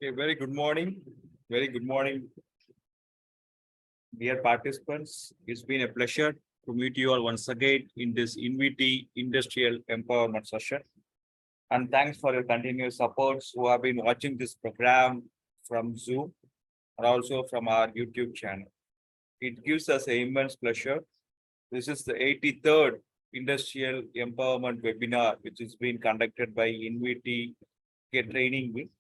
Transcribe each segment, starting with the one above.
Okay, very good morning. Very good morning, dear participants. It's been a pleasure to meet you all once again in this IINVTY Industrial Empowerment session. And thanks for your continuous supports who have been watching this program from Zoom and also from our YouTube channel. It gives us an immense pleasure. This is the 83rd Industrial Empowerment webinar, which is being conducted by IINVTY Training Wing.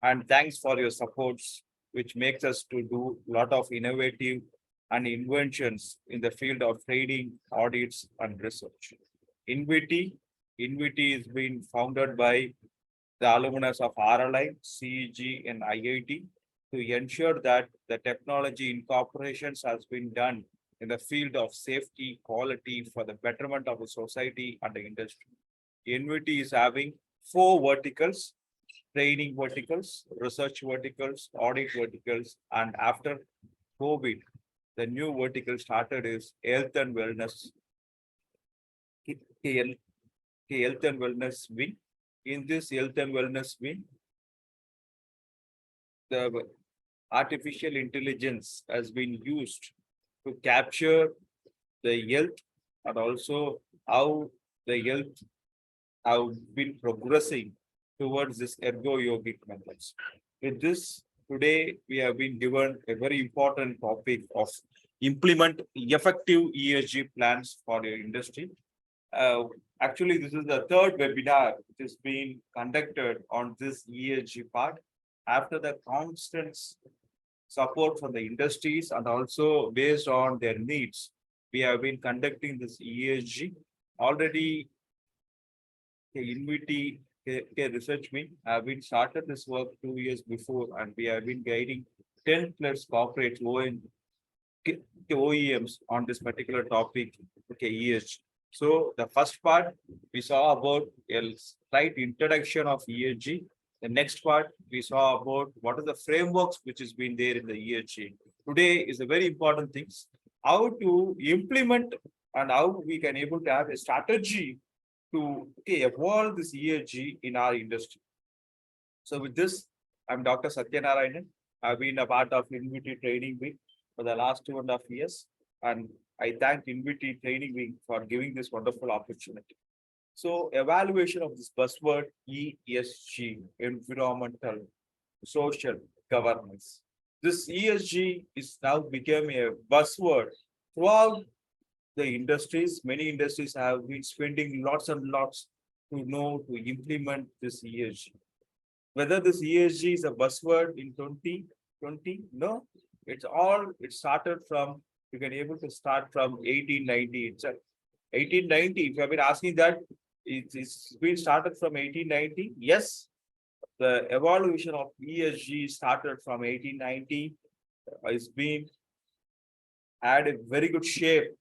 And thanks for your supports, which makes us to do a lot of innovative and inventions in the field of trading, audits, and research. IINVTY is being founded by the alumnus of RLI, CEG, and IIT to ensure that the technology incorporations has been done in the field of safety, quality for the betterment of the society and the industry. IINVTY is having 4 verticals: training verticals, research verticals, audit verticals, and after COVID, the new vertical started is health and wellness, health and wellness wing. In this health and wellness wing, the artificial intelligence has been used to capture the health and also how the health have been progressing towards this ergo yogic methods. With this, today we have been given a very important topic of implement effective ESG plans for your industry. Actually, this is the third webinar which is being conducted on this ESG part after the constant support from the industries and also based on their needs. We have been conducting this ESG already. IINVTY Research Wing have been started this work 2 years before, and we have been guiding 10 plus corporate OEMs on this particular topic, ESG. So the first part we saw about a slight introduction of ESG. The next part we saw about what are the frameworks which has been there in the ESG. Today is a very important things, how to implement and how we can able to have a strategy to evolve this ESG in our industry. So with this, I'm Dr. Satyanarayanan. I've been a part of IINVTY Training Wing for the last 2.5 years. And I thank IINVTY Training Wing for giving this wonderful opportunity. So evaluation of this buzzword ESG, environmental, social, governance. This ESG is now become a buzzword throughout the industries. Many industries have been spending lots and lots to know to implement this ESG. Whether this ESG is a buzzword in 2020, no, it started from, you can able to start from 1890 itself. 1890, if you have been asking that, it's been started from 1890. Yes, the evolution of ESG started from 1890. It's been had a very good shape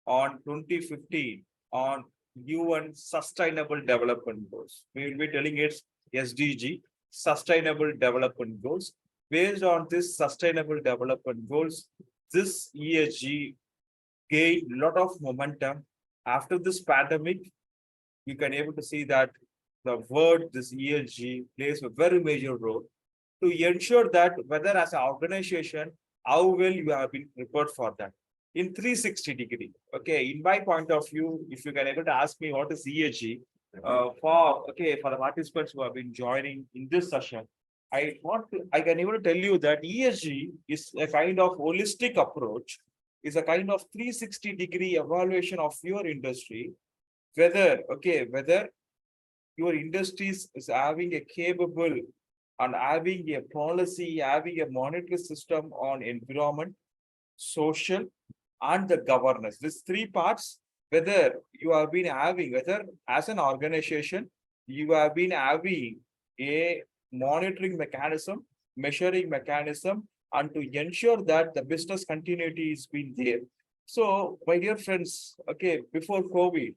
on 2015 on UN Sustainable Development Goals. We will be telling it's SDG, Sustainable Development Goals. Based on this Sustainable Development Goals, this ESG gained a lot of momentum. After this pandemic, you can able to see that the word this ESG plays a very major role to ensure that whether as an organization, how well you have been prepared for that in 360 degree. Okay, in my point of view, if you can able to ask me what is ESG, for the participants who have been joining in this session, I can even tell you that ESG is a kind of holistic approach, is a kind of 360 degree evaluation of your industry, whether your industries is having a capable and having a policy, having a monetary system on environment, social, and the governance. These 3 parts, whether you have been having, whether as an organization, you have been having a monitoring mechanism, measuring mechanism, and to ensure that the business continuity is being there. So, my dear friends, before COVID,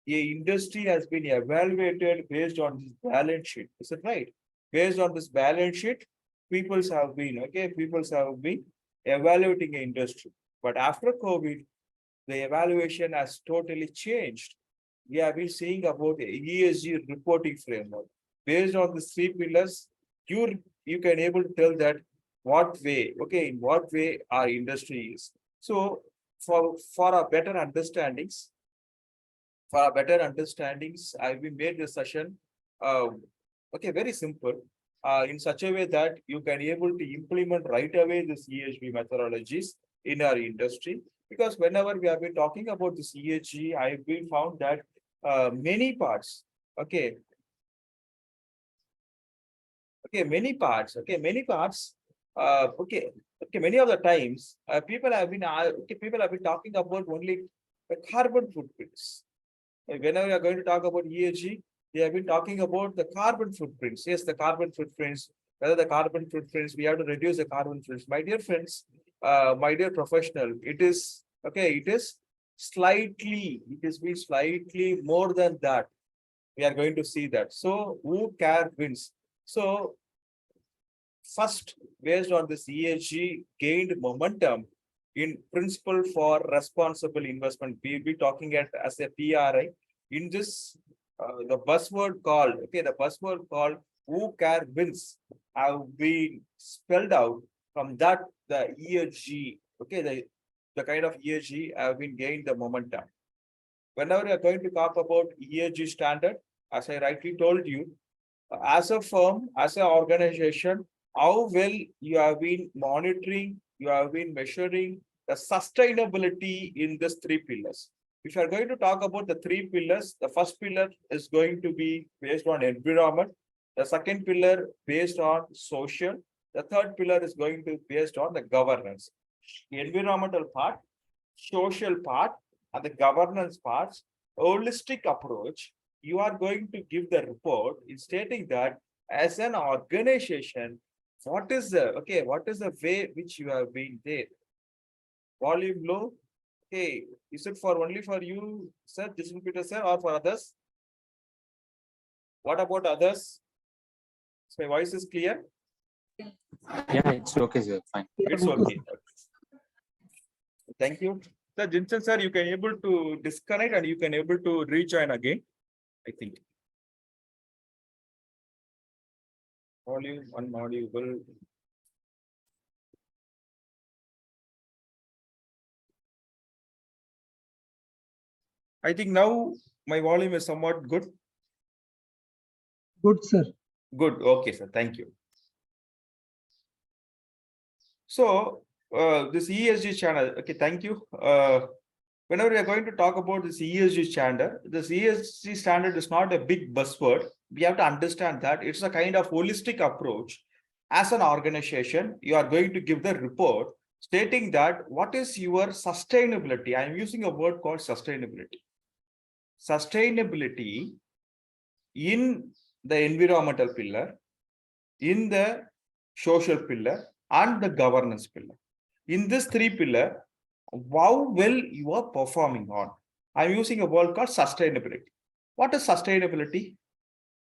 the industry has been evaluated based on this balance sheet. Is it right? Based on this balance sheet, people have been evaluating an industry. But after COVID, the evaluation has totally changed. We have been seeing about a ESG reporting framework. Based on the 3 pillars, you can able to tell that what way, okay, in what way our industry is. So for a better understandings, I've been made this session, uh, okay, very simple, in such a way that you can able to implement right away this ESG methodologies in our industry. Because whenever we have been talking about this ESG, I've been found that many parts, okay, many parts, many of the times, people have been talking about only the carbon footprints. Whenever we are going to talk about ESG, we have been talking about the carbon footprints. Yes, the carbon footprints, whether the carbon footprints, we have to reduce the carbon footprints. My dear friends, my dear professional, it is, okay, it is slightly more than that. We are going to see that. So who can wins? So first, based on this ESG gained momentum in principle for responsible investment. We'll be talking at as a PRI. In this, the buzzword called, okay, the buzzword called who care wins have been spelled out. From that, the ESG, okay, the kind of ESG have been gained the momentum. Whenever we are going to talk about ESG standard, as I rightly told you, as a firm, as an organization, how well you have been monitoring, you have been measuring the sustainability in these three pillars. If you are going to talk about the three pillars, the first pillar is going to be based on environment, the second pillar based on social, the third pillar is going to be based on the governance. The environmental part, social part, and the governance parts, holistic approach, you are going to give the report in stating that as an organization, what is the way which you have been there? Volume low. Okay, is it for only for you, sir, distributor, sir, or for others? What about others? So my voice is clear? Yeah, it's okay, sir. Fine. It's okay. Thank you. Sir, Jinsen, sir, you can able to disconnect and you can able to rejoin again, I think. Volume unaudible. I think now my volume is somewhat good. Good, sir. Good. Okay, sir. Thank you. So, this ESG channel. Okay, thank you. Whenever we are going to talk about this ESG standard, this ESG standard is not a big buzzword. We have to understand that it's a kind of holistic approach. As an organization, you are going to give the report stating that what is your sustainability. I am using a word called sustainability. Sustainability in the environmental pillar, in the social pillar, and the governance pillar. In this three pillar, how well you are performing on. I'm using a word called sustainability. What is sustainability?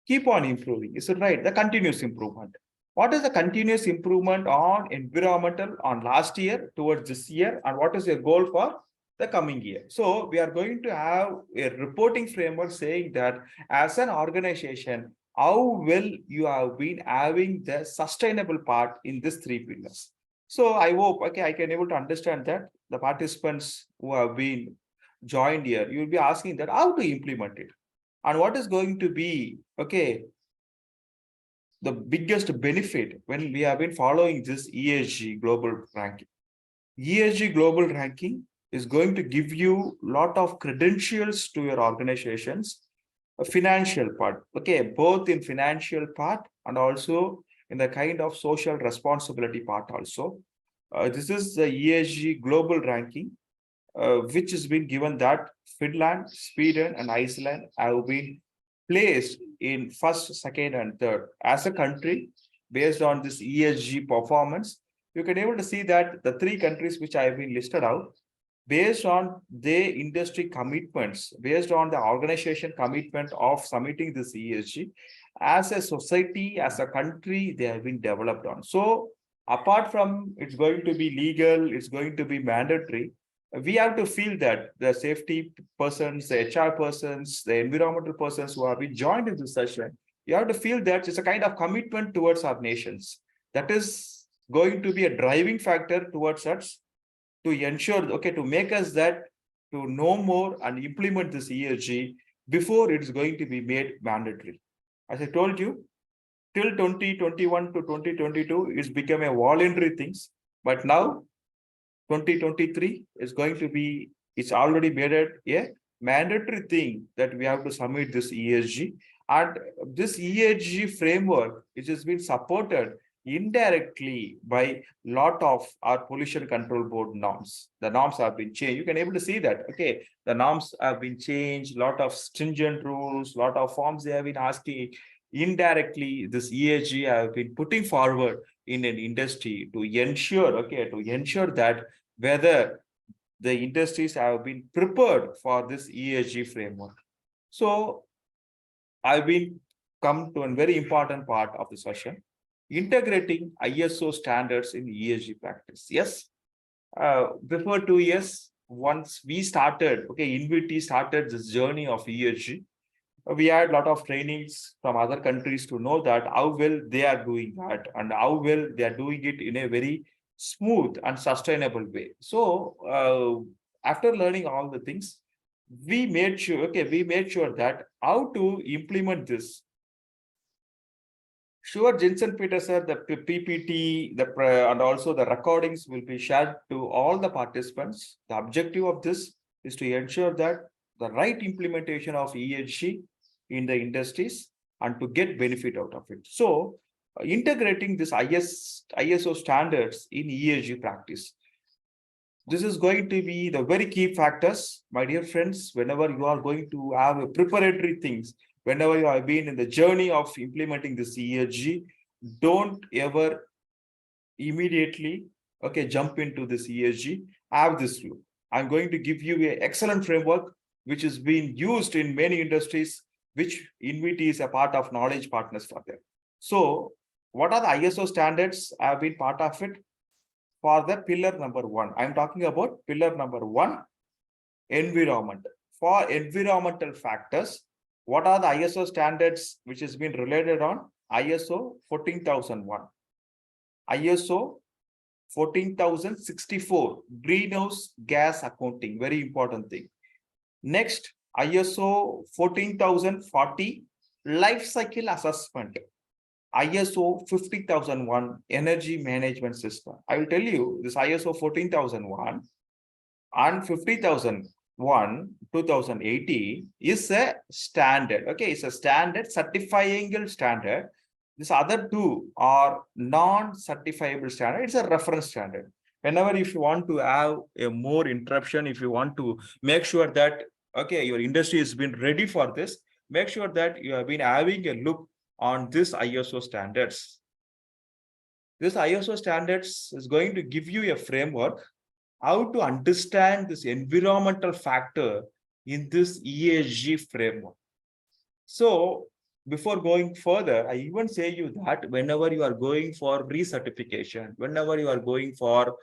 Keep on improving. Is it right? The continuous improvement. What is the continuous improvement on environmental on last year towards this year? And what is your goal for the coming year? So we are going to have a reporting framework saying that as an organization, how well you have been having the sustainable part in these three pillars. So I hope, okay, I can able to understand that the participants who have been joined here, you will be asking that how to implement it and what is going to be, okay, the biggest benefit when we have been following this ESG global ranking. ESG global ranking is going to give you a lot of credentials to your organizations, a financial part, okay, both in financial part and also in the kind of social responsibility part also. This is the ESG global ranking, which has been given that Finland, Sweden, and Iceland have been placed in first, second, and third as a country based on this ESG performance. You can able to see that the three countries which I have been listed out, based on their industry commitments, based on the organization commitment of submitting this ESG, as a society, as a country, they have been developed on. So apart from it's going to be legal, it's going to be mandatory, we have to feel that the safety persons, the HR persons, the environmental persons who have been joined in this session You have to feel that it's a kind of commitment towards our nations. That is going to be a driving factor towards us to ensure, okay, to make us that to know more and implement this ESG before it's going to be made mandatory. As I told you, till 2021 to 2022, it's become a voluntary things, but now 2023 is going to be, it's already made it a mandatory thing that we have to submit this ESG. And this ESG framework, which has been supported indirectly by lot of our pollution control board norms. The norms have been changed. You can able to see that. Okay, the norms have been changed, lot of stringent rules, lot of forms they have been asking. Indirectly, this ESG have been putting forward in an industry to ensure, okay, to ensure that whether the industries have been prepared for this ESG framework. So I've been come to a very important part of the session, integrating ISO standards in ESG practice. Yes, before 2 years, once we started, okay, IINVTY started this journey of ESG. We had a lot of trainings from other countries to know that how well they are doing that and how well they are doing it in a very smooth and sustainable way. So after learning all the things, we made sure, okay, we made sure that how to implement this. Sure, Jensen Peter sir, the PPT, and also the recordings will be shared to all the participants. The objective of this is to ensure that the right implementation of ESG in the industries and to get benefit out of it. So integrating this ISO standards in ESG practice. This is going to be the very key factors, my dear friends, whenever you are going to have a preparatory things, whenever you have been in the journey of implementing this ESG, don't ever immediately, okay, jump into this ESG. Have this look. I'm going to give you an excellent framework, which is being used in many industries, which IINVTY is a part of knowledge partners for them. So what are the ISO standards? I have been part of it for the pillar number 1. I'm talking about pillar number 1, environment. For environmental factors, what are the ISO standards which has been related on? ISO 14001, ISO 14064, greenhouse gas accounting, very important thing. Next, ISO 14040, life cycle assessment. ISO 50001, energy management system. I will tell you this ISO 14001 and 50001 2018 is a standard. Okay, it's a standard certifying standard. This other two are non-certifiable standard. It's a reference standard. Whenever if you want to have a more interruption, if you want to make sure that, okay, your industry has been ready for this, make sure that you have been having a look on this ISO standards. This ISO standards is going to give you a framework how to understand this environmental factor in this ESG framework. So before going further, I even say you that whenever you are going for recertification, whenever you are going for,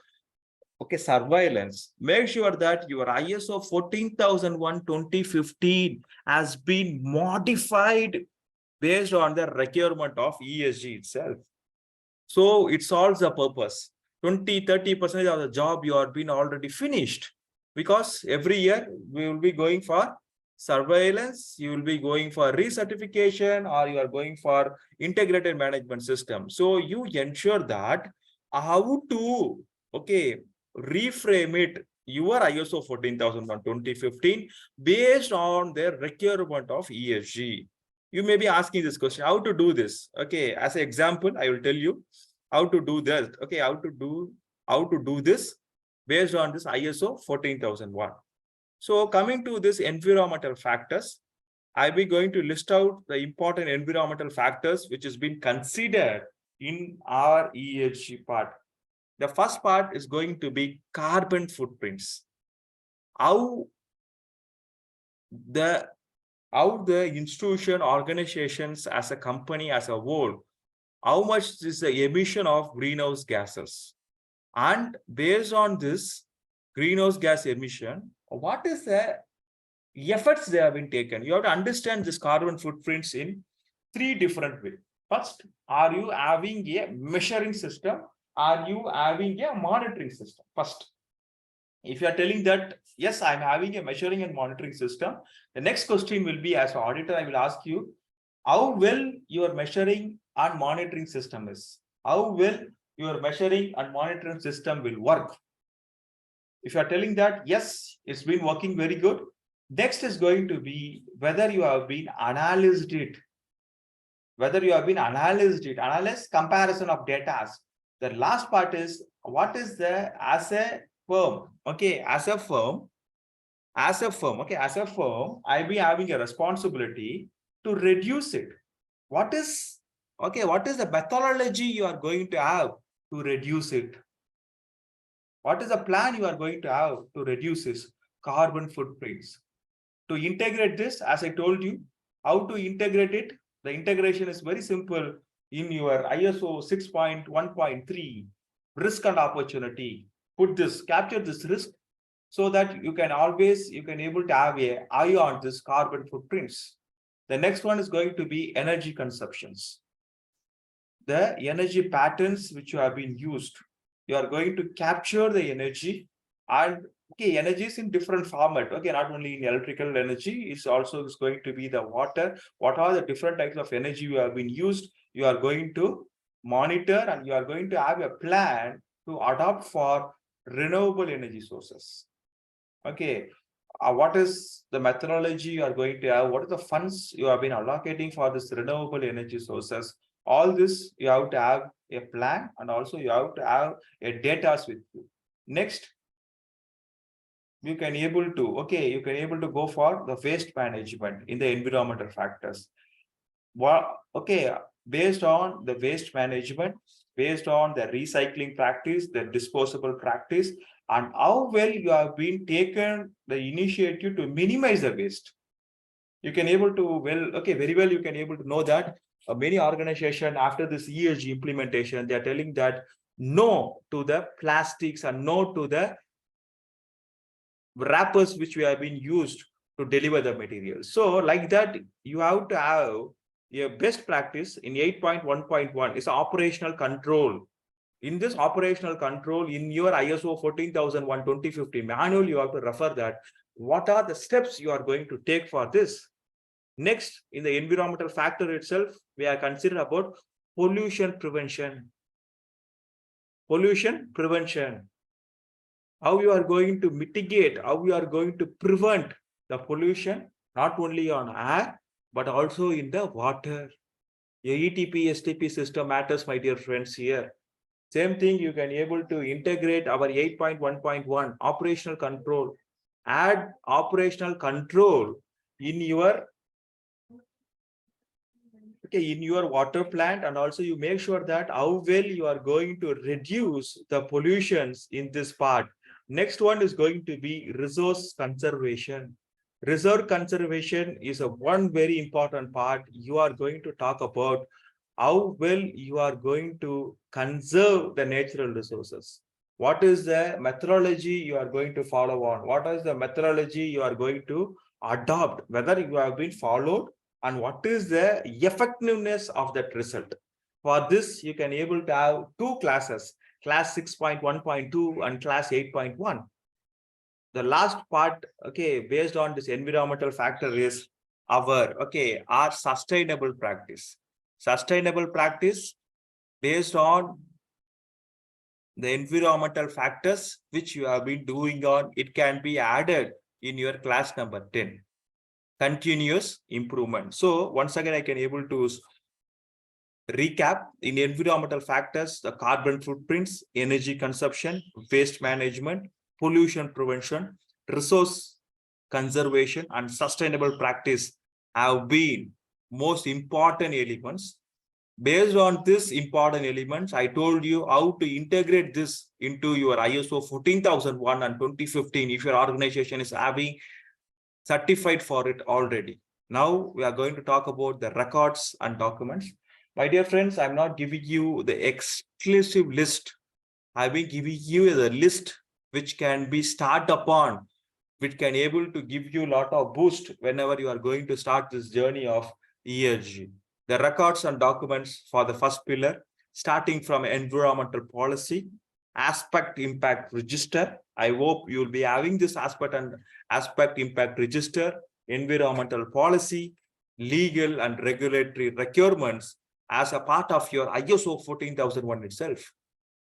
okay, surveillance, make sure that your ISO 14001 2015 has been modified based on the requirement of ESG itself. So it solves the purpose. 20-30% of the job you are been already finished, because every year we will be going for surveillance, you will be going for recertification, or you are going for integrated management system. So you ensure that how to, okay, reframe it, your ISO 14001 2015 based on the requirement of ESG. You may be asking this question, how to do this? Okay, as an example, I will tell you how to do that. Okay, how to do this based on this ISO 14001. So coming to this environmental factors, I'll be going to list out the important environmental factors which has been considered in our ESG part. The first part is going to be carbon footprints. How the institution, organizations, as a company, as a whole, how much is the emission of greenhouse gases, and based on this greenhouse gas emission, what is the efforts they have been taken. You have to understand this carbon footprints in three different ways. First, are you having a measuring system? Are you having a monitoring system? First, if you are telling that, yes, I'm having a measuring and monitoring system, the next question will be, as an auditor, I will ask you, how well your measuring and monitoring system is. How well your measuring and monitoring system will work. If you are telling that, yes, it's been working very good, next is going to be whether you have been analyzed it. Whether you have been analyzed it, analyzed comparison of data. The last part is, what is the, as a firm, okay, as a firm, okay, as a firm, I'll be having a responsibility to reduce it. What is, okay, what is the methodology you are going to have to reduce it? What is the plan you are going to have to reduce this carbon footprints? To integrate this, as I told you, how to integrate it? The integration is very simple in your ISO 6.1.3, risk and opportunity. Put this, capture this risk so that you can always, you can able to have an eye on this carbon footprints. The next one is going to be energy consumptions. The energy patterns which you have been used. You are going to capture the energy, and okay, energy is in different format. Okay, not only in electrical energy, it's also is going to be the water. What are the different types of energy you have been used? You are going to monitor, and you are going to have a plan to adopt for renewable energy sources. Okay, what is the methodology you are going to have? What are the funds you have been allocating for this renewable energy sources? All this you have to have a plan, and also you have to have a data with you. Next, you can able to, okay, you can able to go for the waste management in the environmental factors. Well, okay, based on the waste management, based on the recycling practice, the disposable practice, and how well you have been taken the initiative to minimize the waste. You can able to, well, okay, very well, you can able to know that many organizations after this ESG implementation, they are telling that no to the plastics and no to the wrappers which we have been used to deliver the material. So like that, you have to have a best practice in 8.1.1 is operational control. In this operational control, in your ISO 14001:2015 manual, you have to refer that what are the steps you are going to take for this. Next, in the environmental factor itself, we are considering about pollution prevention. Pollution prevention. How you are going to mitigate, how you are going to prevent the pollution, not only on air, but also in the water. Your ETP, STP system matters, my dear friends, here. Same thing, you can able to integrate our 8.1.1 operational control. Add operational control in your, okay, in your water plant, and also you make sure that how well you are going to reduce the pollutions in this part. Next one is going to be resource conservation. Resource conservation is a one very important part. You are going to talk about how well you are going to conserve the natural resources. What is the methodology you are going to follow on? What is the methodology you are going to adopt? Whether you have been followed, and what is the effectiveness of that result? For this, you can able to have two classes, class 6.1.2 and class 8.1. The last part, okay, based on this environmental factor is our, okay, our sustainable practice. Sustainable practice based on the environmental factors which you have been doing on, it can be added in your class number 10. Continuous improvement. So once again, I can able to recap in environmental factors, the carbon footprints, energy consumption, waste management, pollution prevention, resource conservation, and sustainable practice have been most important elements. Based on this important elements, I told you how to integrate this into your ISO 14001 and 2015 if your organization is having certified for it already. Now we are going to talk about the records and documents. My dear friends, I'm not giving you the exclusive list. I've been giving you the list which can be start upon, which can able to give you a lot of boost whenever you are going to start this journey of ESG. the records and documents for the first pillar, starting from environmental policy, aspect impact register. I hope you will be having this aspect impact register, environmental policy, legal and regulatory requirements as a part of your ISO 14001 itself.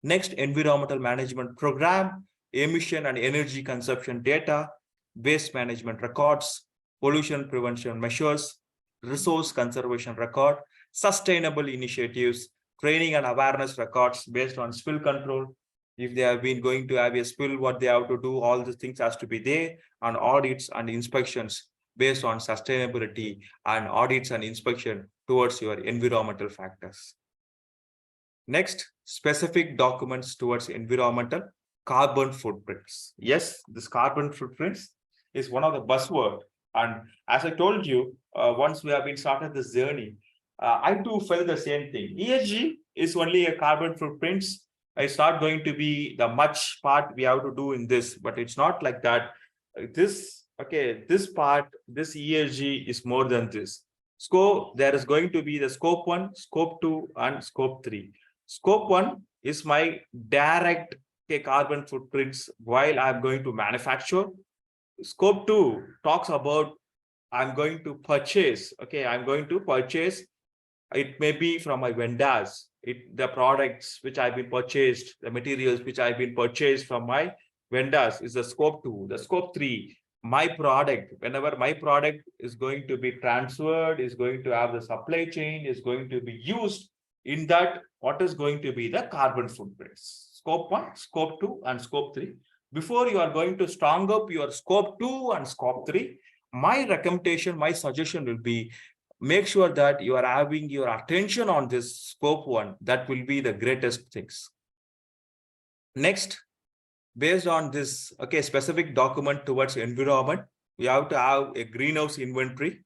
Next, environmental management program, emission and energy consumption data, waste management records, pollution prevention measures, resource conservation record, sustainable initiatives, training and awareness records based on spill control. If they have been going to have a spill, what they have to do, all these things has to be there, and audits and inspections based on sustainability and audits and inspection towards your environmental factors. Next, specific documents towards environmental carbon footprints. Yes, this carbon footprints is one of the buzzword. And as I told you, once we have been started this journey, I too felt the same thing. ESG is only a carbon footprints. It's not going to be the much part we have to do in this, but it's not like that. This part, this ESG is more than this. There is going to be the scope 1, scope 2, and scope 3. Scope 1 is my direct carbon footprints while I'm going to manufacture. Scope 2 talks about I'm going to purchase. I'm going to purchase. It may be from my vendors. The products which I've been purchased, the materials which I've been purchased from my vendors is the scope 2. The scope 3, my product, whenever my product is going to be transferred, is going to have the supply chain, is going to be used, in that, what is going to be the carbon footprints? Scope 1, scope 2, and scope 3. Before you are going to strong up your scope 2 and scope 3, my recommendation, my suggestion will be, make sure that you are having your attention on this scope 1. That will be the greatest things. Next, based on this specific document towards environment, you have to have a greenhouse inventory.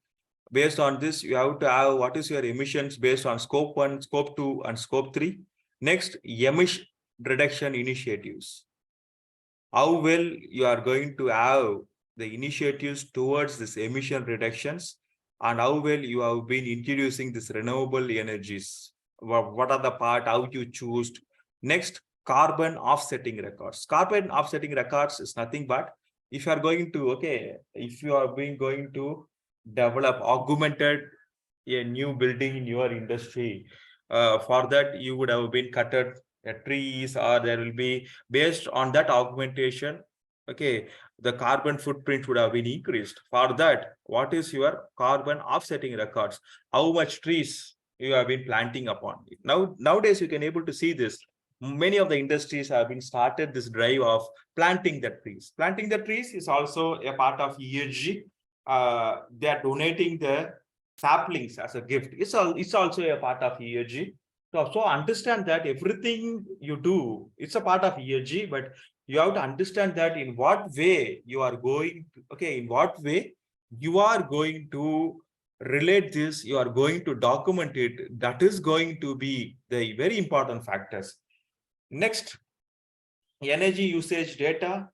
Based on this, you have to have what is your emissions based on scope 1, scope 2, and scope 3. Next, emission reduction initiatives. How well you are going to have the initiatives towards this emission reductions, and how well you have been introducing this renewable energies. What are the part, how you choose. Next, carbon offsetting records. Carbon offsetting records is nothing but if you are going to, if you are going to develop augmented a new building in your industry, for that you would have been cutted trees, or there will be based on that augmentation, the carbon footprint would have been increased. For that, what is your carbon offsetting records? How much trees you have been planting upon it. Nowadays you can able to see this. Many of the industries have been started this drive of planting the trees. Planting the trees is also a part of ESG. They are donating the saplings as a gift. It's also a part of ESG. So understand that everything you do, it's a part of ESG, but you have to understand that in what way you are going to, in what way you are going to relate this, you are going to document it. That is going to be the very important factors. Next, energy usage data.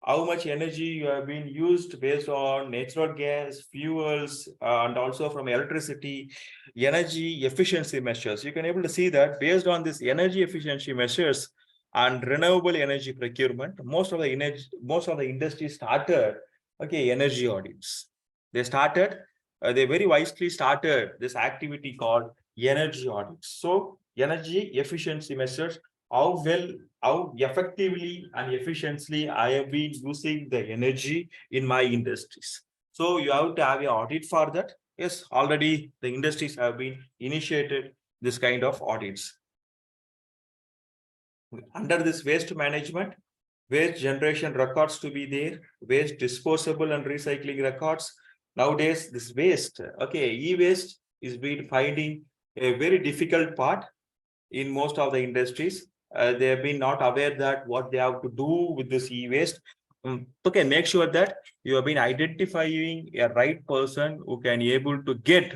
How much energy you have been used based on natural gas, fuels, and also from electricity, energy efficiency measures. You can able to see that based on this energy efficiency measures and renewable energy procurement, most of the industry started energy audits. They very wisely started this activity called energy audits. So energy efficiency measures, how effectively and efficiently I have been using the energy in my industries. So you have to have an audit for that. Yes, already the industries have been initiated this kind of audits. Under this waste management, waste generation records to be there, waste disposable and recycling records. Nowadays, this waste, e-waste is been finding a very difficult part in most of the industries. They have been not aware that what they have to do with this e-waste. Make sure that you have been identifying a right person who can able to get,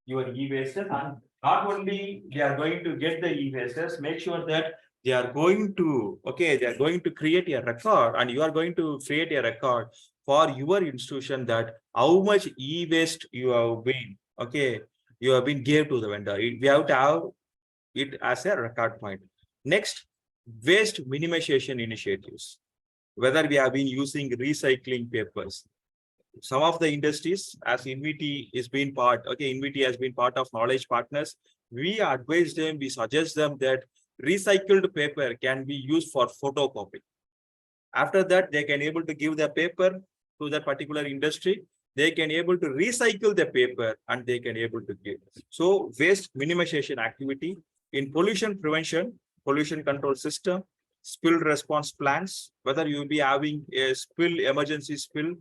your e-waste. And not only they are going to get the e-waste, make sure that they are going to, they are going to create a record, and you are going to create a record for your institution that how much e-waste you have been, Okay, you have been gave to the vendor. We have to have it as a record point. Next, waste minimization initiatives. Whether we have been using recycling papers. Some of the industries, as IINVTY is being part, okay, IINVTY has been part of knowledge partners. We advise them, we suggest them that recycled paper can be used for photocopy. After that, they can able to give the paper to that particular industry. They can able to recycle the paper and they can able to give. So waste minimization activity in pollution prevention, pollution control system, spill response plans, whether you will be having a spill, emergency spill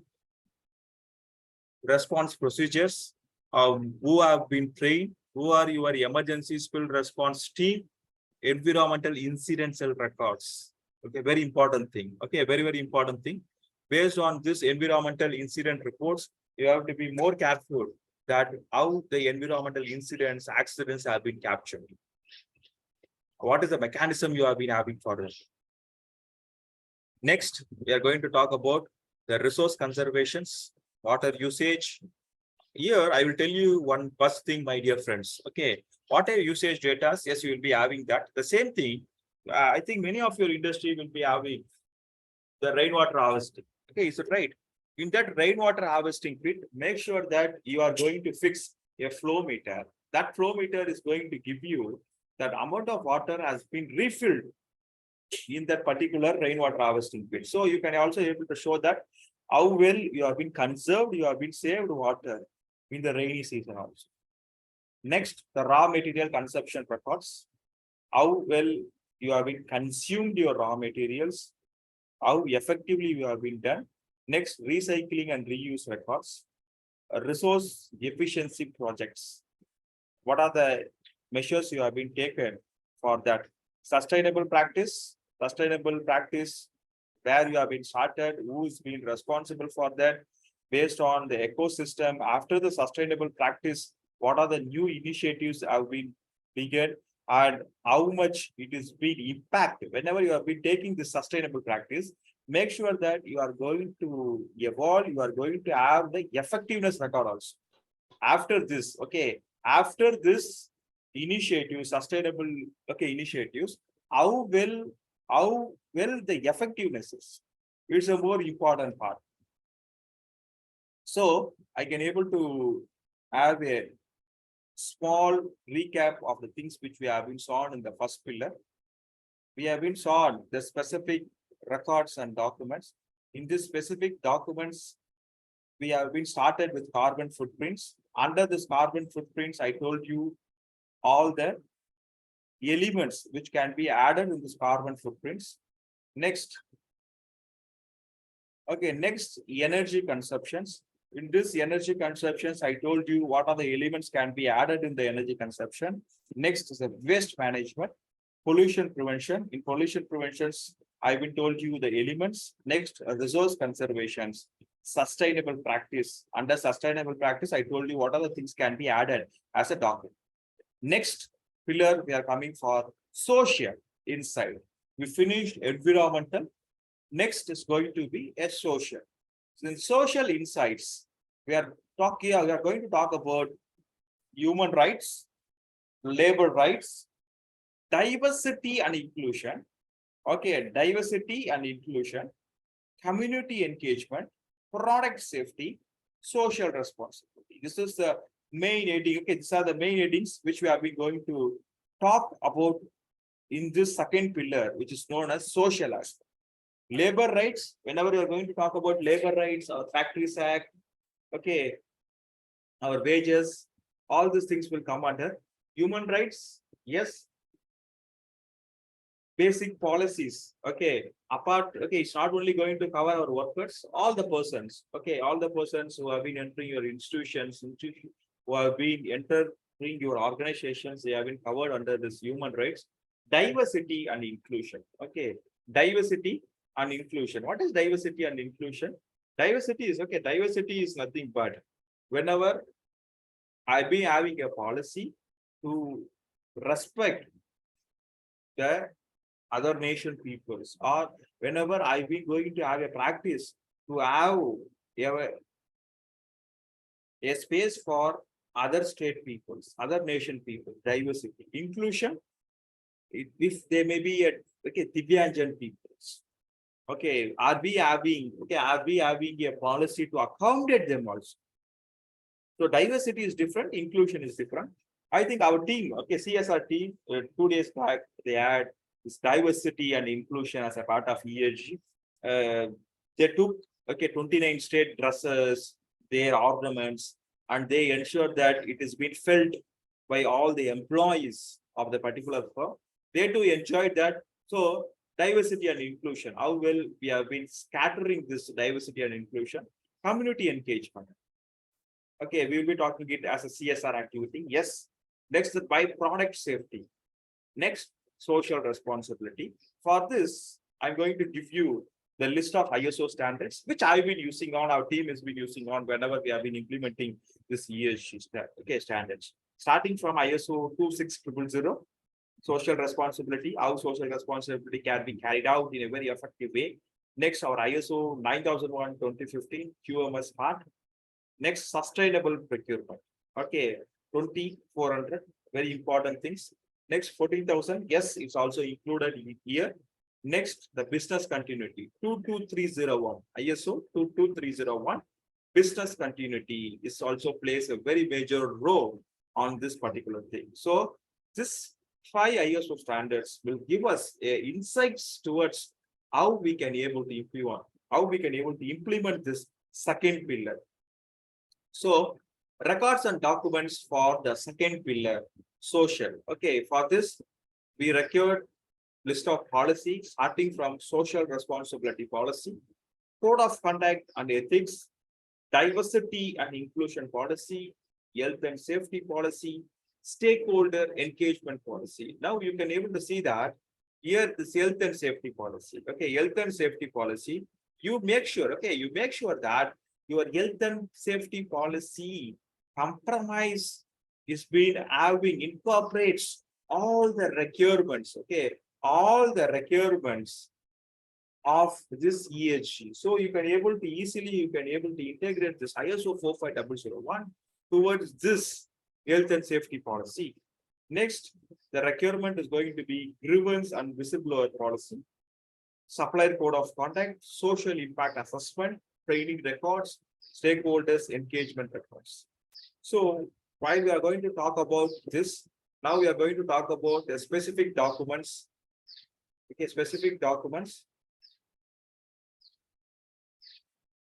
response procedures, who have been trained, who are your emergency spill response team, environmental incident cell records. Okay, very important thing. Okay, very important thing. Based on this environmental incident reports, you have to be more careful that how the environmental incidents, accidents have been captured. What is the mechanism you have been having for it? Next, we are going to talk about the resource conservations, water usage. Here, I will tell you one first thing, my dear friends. Okay, water usage data, yes, you will be having that. The same thing, I think many of your industry will be having the rainwater harvesting. Okay, is it right? In that rainwater harvesting pit, make sure that you are going to fix a flow meter. That flow meter is going to give you that amount of water has been refilled in that particular rainwater harvesting pit. So you can also able to show that how well you have been conserved, you have been saved water in the rainy season also. Next, the raw material consumption records. How well you have been consumed your raw materials, how effectively you have been done. Next, recycling and reuse records. Resource efficiency projects. What are the measures you have been taken for that? Sustainable practice, where you have been started, who is being responsible for that, based on the ecosystem. After the sustainable practice, what are the new initiatives have been begun and how much it is being impacted. Whenever you have been taking this sustainable practice, make sure that you are going to evolve, you are going to have the effectiveness record also. After this, okay, after this initiative, sustainable, okay, initiatives, how well the effectiveness is. It's a more important part. So I can able to have a small recap of the things which we have been saw in the first pillar. We have been saw the specific records and documents. In this specific documents, we have been started with carbon footprints. Under this carbon footprints, I told you all the elements which can be added in this carbon footprints. Next, okay, next energy consumptions. In this energy consumptions, I told you what are the elements can be added in the energy consumption. Next is the waste management, pollution prevention. In pollution preventions, I've been told you the elements. Next, resource conservations, sustainable practice. Under sustainable practice, I told you what are the things can be added as a document. Next pillar, we are coming for social insight. We finished environmental. Next is going to be a social. So in social insights, we are going to talk about human rights, labor rights, diversity and inclusion. Okay, diversity and inclusion, community engagement, product safety, social responsibility. This is the main heading. Okay, these are the main headings which we have been going to talk about in this second pillar, which is known as social aspect. Labor rights, whenever you are going to talk about labor rights or Factories Act, okay, our wages, all these things will come under human rights. Yes, basic policies. Okay, apart, okay, it's not only going to cover our workers, all the persons. Okay, all the persons who have been entering your institutions, who have been entering your organizations, they have been covered under this human rights. Diversity and inclusion. Okay, diversity and inclusion. What is diversity and inclusion? Diversity is, okay, diversity is nothing but whenever I've been having a policy to respect the other nation peoples, or whenever I've been going to have a practice to have a space for other state peoples, other nation people, diversity, inclusion. If they may be at Divyanjan peoples. Okay, are we having a policy to accommodate them also? So diversity is different, inclusion is different. I think our team, CSR team, 2 days back, they had this diversity and inclusion as a part of ESG. They took 29 state dresses, their ornaments, and they ensured that it is being felt by all the employees of the particular firm. They too enjoyed that. So diversity and inclusion, how well we have been scattering this diversity and inclusion, community engagement. Okay, we will be talking it as a CSR activity. Yes. Next, by product safety. Next, social responsibility. For this, I'm going to give you the list of ISO standards, which I've been using on, our team has been using on whenever we have been implementing this ESG standards. Starting from ISO 26000, social responsibility, how social responsibility can be carried out in a very effective way. Next, our ISO 9001:2015 QMS part. Next, sustainable procurement. Okay, 2400, very important things. Next, 14,000. Yes, it's also included here. Next, the business continuity, 22301, ISO 22301. Business continuity is also plays a very major role on this particular thing. So this 5 ISO standards will give us insights towards how we can able to implement this second pillar. So records and documents for the second pillar, social. Okay, for this, we required list of policies starting from social responsibility policy, code of conduct and ethics, diversity and inclusion policy, health and safety policy, stakeholder engagement policy. Now you can able to see that here this health and safety policy. Okay, health and safety policy, you make sure that your health and safety policy compromise is being incorporates all the requirements, all the requirements of this ESG. So you can able to integrate this ISO 45001 towards this health and safety policy. Next, the requirement is going to be grievance and whistleblower policy, supplier code of conduct, social impact assessment, training records, stakeholders engagement records. So while we are going to talk about this, now we are going to talk about the specific documents. Okay, specific documents.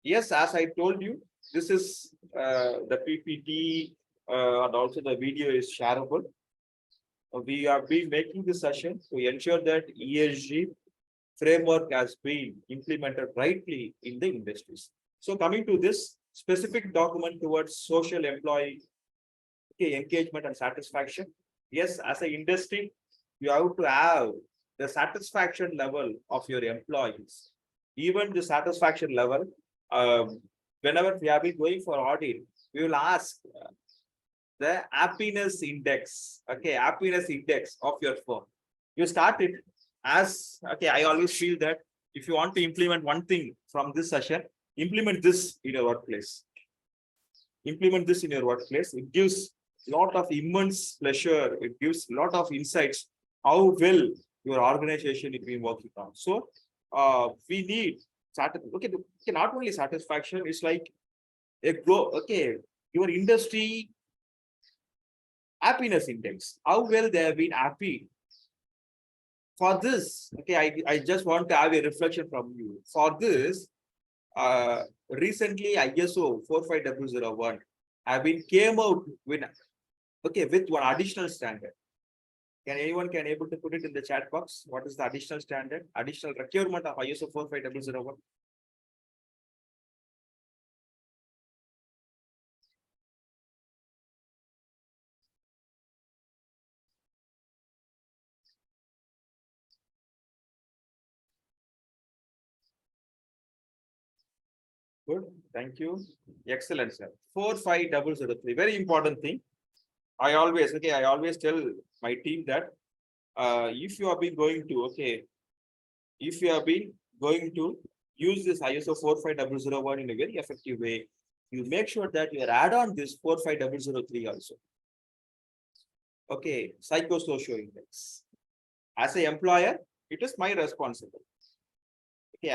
Yes, as I told you, this is the PPT and also the video is shareable. We have been making this session to ensure that ESG framework has been implemented rightly in the industries. So coming to this specific document towards social employee engagement and satisfaction. Yes, as an industry, you have to have the satisfaction level of your employees. Even the satisfaction level, whenever we have been going for audit, we will ask the happiness index, happiness index of your firm. You start it as, I always feel that if you want to implement one thing from this session, implement this in your workplace. Implement this in your workplace. It gives a lot of immense pleasure. It gives a lot of insights how well your organization is being working on. So we need not only satisfaction, it's like a grow. Your industry happiness index, how well they have been happy. For this, I just want to have a reflection from you. For this, recently ISO 45001 came out with one additional standard. Can anyone able to put it in the chat box? What is the additional standard, additional requirement of ISO 45001? Good, thank you. Excellent, sir. 45003. Very important thing. I always tell my team that if you have been going to use this ISO 45001 in a very effective way, you make sure that you add on this 45003 also. Okay, psychosocial index. As a employer, it is my responsibility. Okay,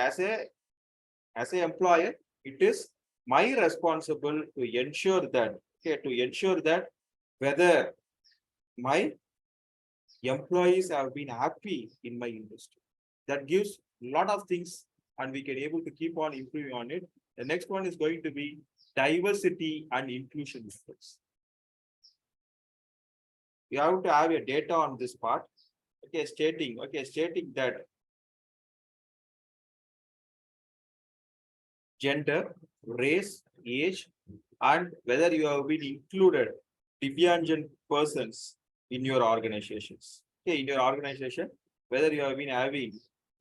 as a employer, it is my responsible to ensure that, whether my employees have been happy in my industry. That gives a lot of things and we can able to keep on improving on it. The next one is going to be diversity and inclusion efforts. You have to have a data on this part. Okay, stating that gender, race, age, and whether you have been included Divyanjan persons in your organizations. Okay, in your organization, whether you have been having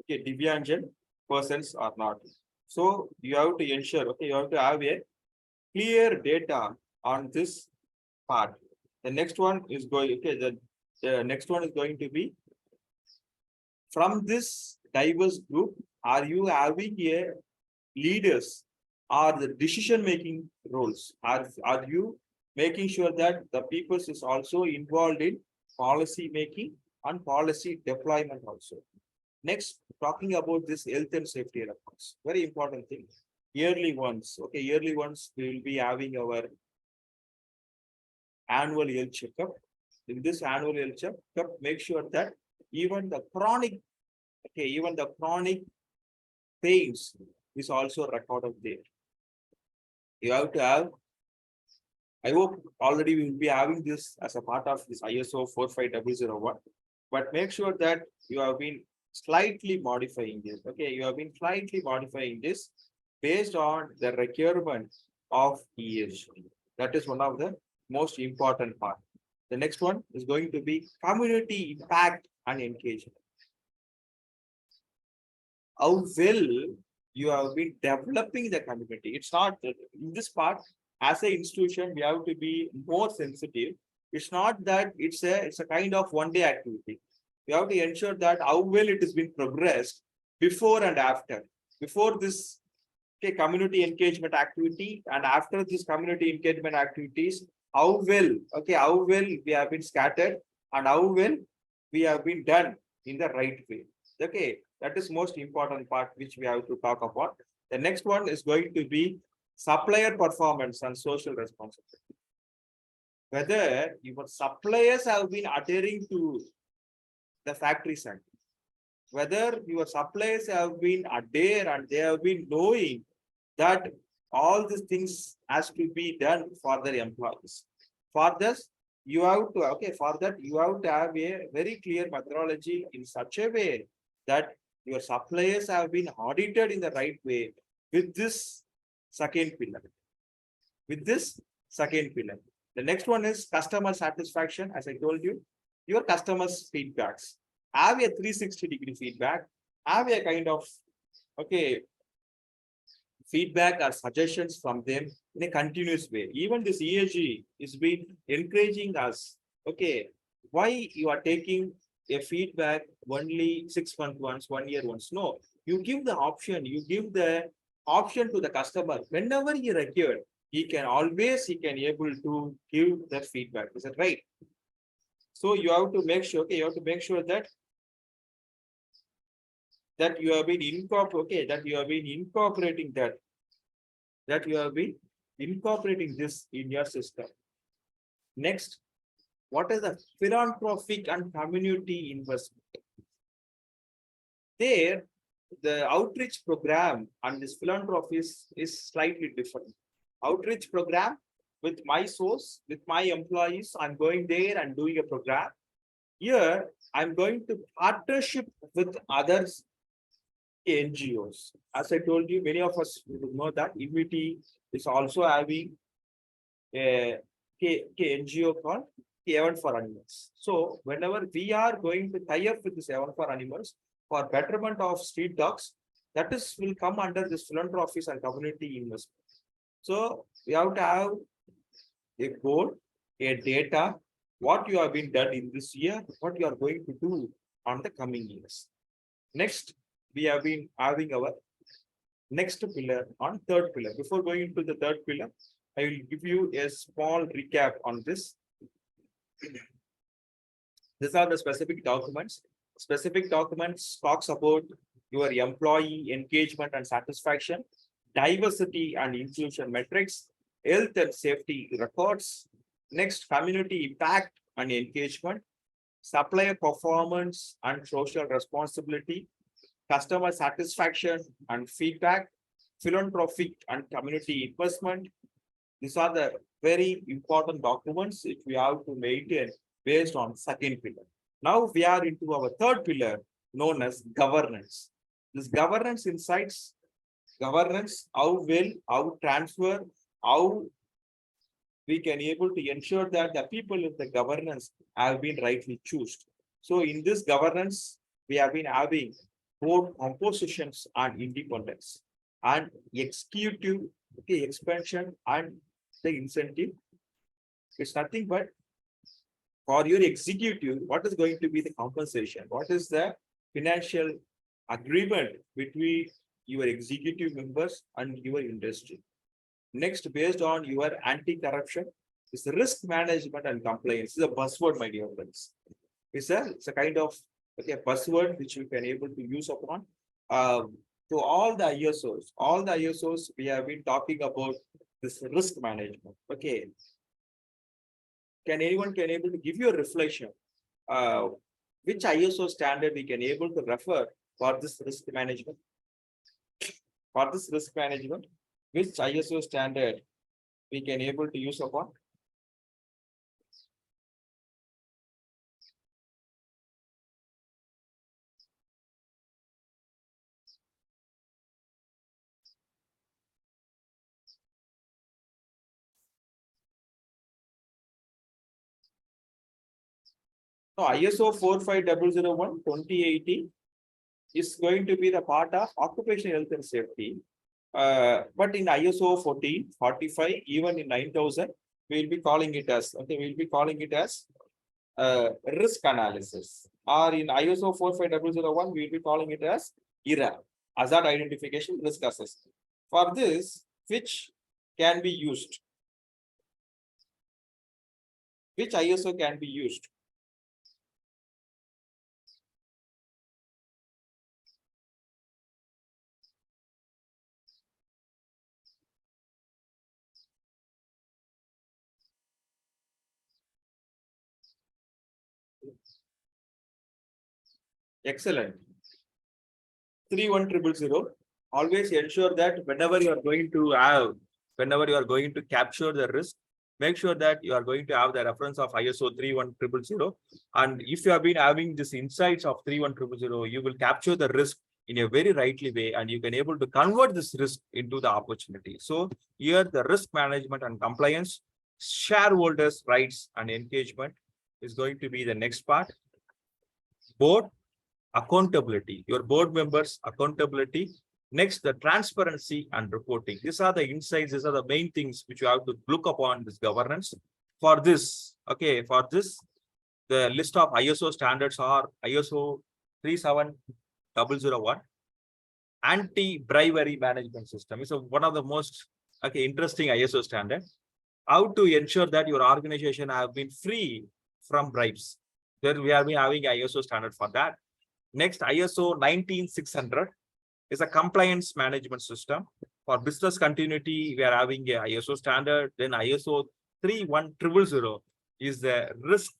Divyanjan persons or not. So you have to ensure, you have to have a clear data on this part. The next one is going, the next one is going to be from this diverse group, are you having a leaders or the decision-making roles? Are you making sure that the people is also involved in policy making and policy deployment also? Next, talking about this health and safety records, very important thing. Yearly ones, yearly ones we will be having our annual health checkup. In this annual health checkup, make sure that even the chronic, pains is also recorded there. You have to have, I hope already we will be having this as a part of this ISO 45001, but make sure that you have been slightly modifying this. Okay, you have been slightly modifying this based on the requirement of ESG. That is one of the most important part. The next one is going to be community impact and engagement. How well you have been developing the community. It's not in this part, as an institution, we have to be more sensitive. It's not that it's a kind of one-day activity. We have to ensure that how well it has been progressed before and after. Before this community engagement activity and after this community engagement activities, how well we have been scattered and how well we have been done in the right way. Okay, that is most important part which we have to talk about. The next one is going to be supplier performance and social responsibility. Whether your suppliers have been adhering to the factory side, whether your suppliers have been adhere and they have been knowing that all these things has to be done for their employees. For this, you have to, for that, you have to have a very clear methodology in such a way that your suppliers have been audited in the right way with this second pillar. The next one is customer satisfaction. As I told you, your customers' feedbacks. Have a 360-degree feedback. Have a kind of, feedback or suggestions from them in a continuous way. Even this ESG is been encouraging us. Why you are taking a feedback only 6 months once, 1 year once? No, you give the option. You give the option to the customer whenever he required. He can able to give that feedback. Is that right? So you have to make sure. You have to make sure that you have been incorporating this in your system. Next, what is the philanthropic and community investment? There, the outreach program and this philanthropy is slightly different. Outreach program with my source, with my employees, I'm going there and doing a program. Here, I'm going to partnership with others. NGOs. As I told you, many of us know that IINVTY is also having a NGO called Heaven for Animals. So whenever we are going to tie up with this Heaven for Animals for betterment of street dogs, that is will come under this philanthropy and community investment. So we have to have a goal, a data, what you have been done in this year, what you are going to do on the coming years. Next, we have been having our Next pillar on third pillar. Before going into the third pillar, I will give you a small recap on this. These are the specific documents. Specific documents talks about your employee engagement and satisfaction, diversity and inclusion metrics, health and safety records. Next, community impact and engagement, supplier performance and social responsibility, customer satisfaction and feedback, philanthropic and community investment. These are the very important documents which we have to maintain based on second pillar. Now we are into our third pillar known as governance. This governance insights, governance, how well, how transfer, how we can able to ensure that the people in the governance have been rightly chosen. So in this governance, we have been having board compositions and independence and executive expansion and the incentive. It's nothing but for your executive, what is going to be the compensation? What is the financial agreement between your executive members and your industry? Next, based on your anti-corruption, is risk management and compliance. This is a buzzword, my dear friends. It's a kind of buzzword which you can able to use upon. To all the ISOs, we have been talking about this risk management. Okay. Can anyone able to give you a reflection? Which ISO standard we can able to refer for this risk management? For this risk management, which ISO standard we can able to use upon? No, ISO 45001 2018 is going to be the part of occupational health and safety. But in ISO 1445, even in 9000, we'll be calling it as risk analysis. Or in ISO 45001, we'll be calling it as IRA, hazard identification risk assessment. For this, which can be used? Which ISO can be used? Excellent. 31000. Always ensure that whenever you are going to capture the risk, make sure that you are going to have the reference of ISO 31000. And if you have been having this insights of 31000, you will capture the risk in a very rightly way, and you can able to convert this risk into the opportunity. So here the risk management and compliance, shareholders' rights and engagement is going to be the next part. Board accountability, your board members accountability. Next, the transparency and reporting. These are the insights, these are the main things which you have to look upon this governance. For this, the list of ISO standards are ISO 37001, anti-bribery management system. It's one of the most interesting ISO standard. How to ensure that your organization have been free from bribes. There we have been having ISO standard for that. Next, ISO 19600 is a compliance management system. For business continuity, we are having a ISO standard. Then ISO 31000 is the risk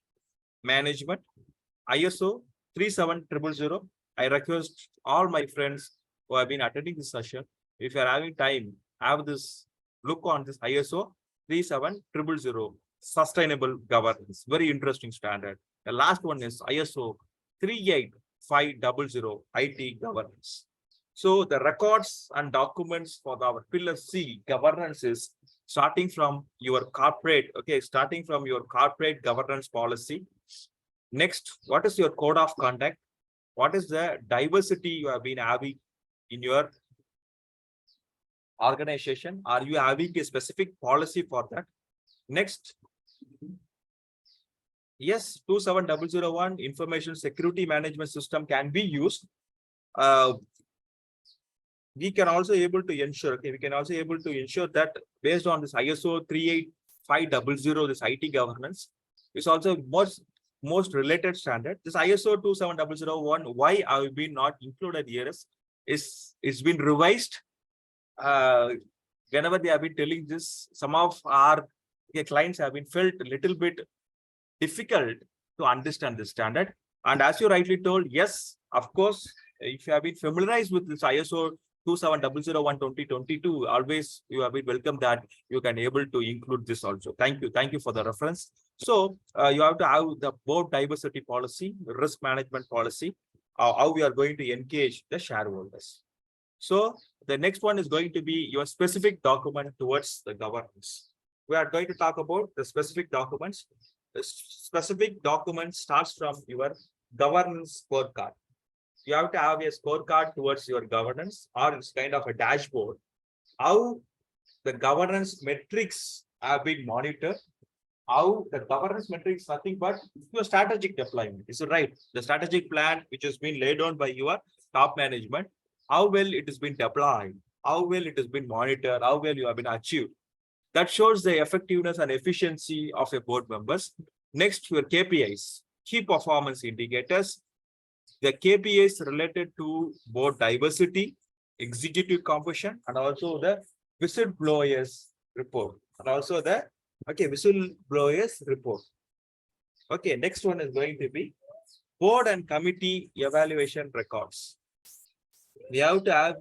management. ISO 37000. I request all my friends who have been attending this session, if you are having time, have this look on this ISO 37000, sustainable governance. Very interesting standard. The last one is ISO 38500, IT governance. So the records and documents for our pillar C, governance, is starting from your corporate, starting from your corporate governance policy. Next, what is your code of conduct? What is the diversity you have been having in your organization? Are you having a specific policy for that? Next, yes, 27001 information security management system can be used. we can also able to ensure, okay, we can also able to ensure that based on this ISO 38500, this IT governance is also most related standard. This ISO 27001, why have been not included here is it's been revised. Whenever they have been telling this, some of our clients have been felt a little bit difficult to understand this standard. And as you rightly told, yes, of course, if you have been familiarized with this ISO 27001:2022, always you have been welcome that you can able to include this also. Thank you. Thank you for the reference. So you have to have the board diversity policy, risk management policy, how we are going to engage the shareholders. So the next one is going to be your specific document towards the governance. We are going to talk about the specific documents. The specific document starts from your governance scorecard. You have to have a scorecard towards your governance, or it's kind of a dashboard. How the governance metrics have been monitored. How the governance metrics nothing but your strategic deployment. Is it right? The strategic plan which has been laid down by your top management, how well it has been deployed, how well it has been monitored, how well you have been achieved. That shows the effectiveness and efficiency of your board members. Next, your KPIs, key performance indicators. The KPIs related to board diversity, executive composition, and also the whistleblowers report, and also the whistleblowers report. Okay, next one is going to be board and committee evaluation records. We have to have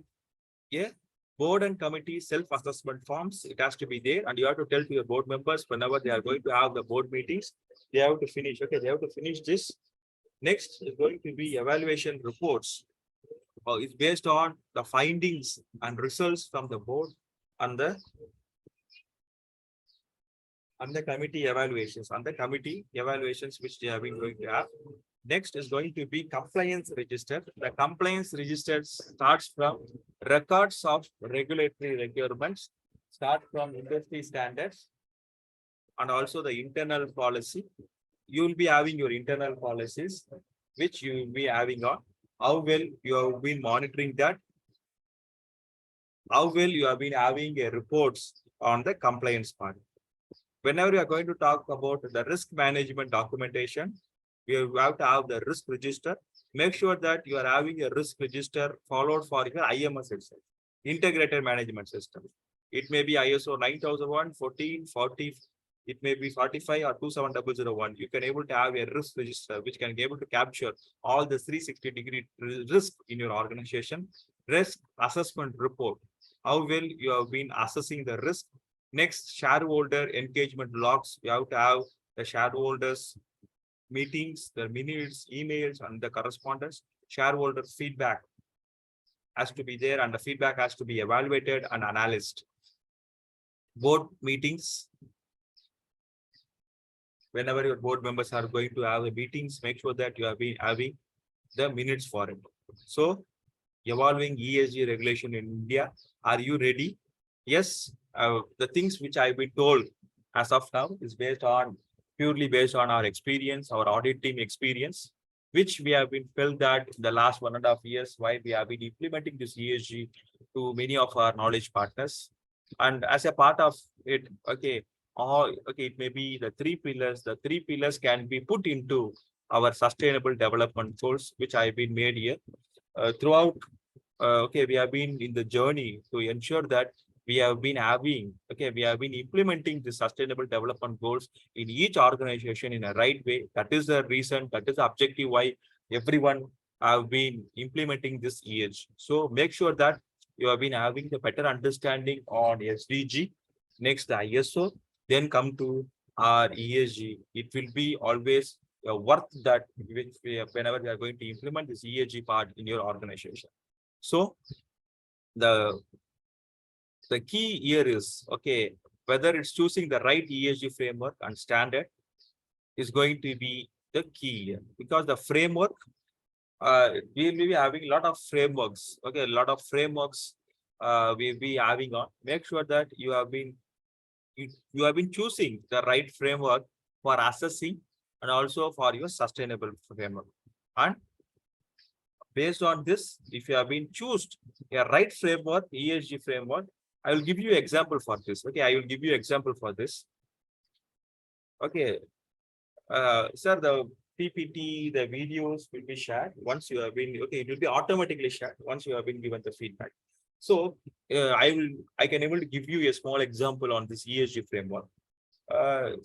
a board and committee self-assessment forms. It has to be there, and you have to tell to your board members whenever they are going to have the board meetings, they have to finish. Okay, they have to finish this. Next is going to be evaluation reports. It's based on the findings and results from the board and the committee evaluations, which they have been going to have. Next is going to be compliance register. The compliance register starts from records of regulatory requirements, start from industry standards, and also the internal policy. You will be having your internal policies, which you will be having on how well you have been monitoring that, how well you have been having a reports on the compliance part. Whenever you are going to talk about the risk management documentation, you have to have the risk register. Make sure that you are having a risk register followed for your IMS itself, integrated management system. It may be ISO 9001, 14, 40, it may be 45 or 27001. You can able to have a risk register which can be able to capture all the 360-degree risk in your organization. Risk assessment report, how well you have been assessing the risk. Next, shareholder engagement logs. You have to have the shareholders meetings, the minutes, emails, and the correspondence. Shareholder feedback has to be there, and the feedback has to be evaluated and analyzed. Board meetings. Whenever your board members are going to have the meetings, make sure that you have been having the minutes for it. So, evolving ESG regulation in India. Are you ready? Yes. The things which I've been told as of now is purely based on our experience, our audit team experience, which we have been felt that in the last 1.5 years, why we have been implementing this ESG to many of our knowledge partners. And as a part of it, it may be the 3 pillars. The 3 pillars can be put into our sustainable development goals, which I've been made here. Throughout, we have been in the journey to ensure that we have been implementing the sustainable development goals in each organization in a right way. That is the reason, that is the objective why everyone have been implementing this ESG. So make sure that you have been having the better understanding on SDG. Next, the ISO, then come to our ESG. It will be always worth that whenever we are going to implement this ESG part in your organization. So the key here is, whether it's choosing the right ESG framework and standard is going to be the key here, because the framework, we will be having a lot of frameworks. A lot of frameworks we'll be having on. Make sure that you have been choosing the right framework for assessing and also for your sustainable framework. And Based on this, if you have been chosen a right framework, ESG framework, I will give you example for this. Okay, I will give you example for this. Okay, sir, the PPT, the videos will be shared once you have been, okay, it will be automatically shared once you have been given the feedback. So I can able to give you a small example on this ESG framework.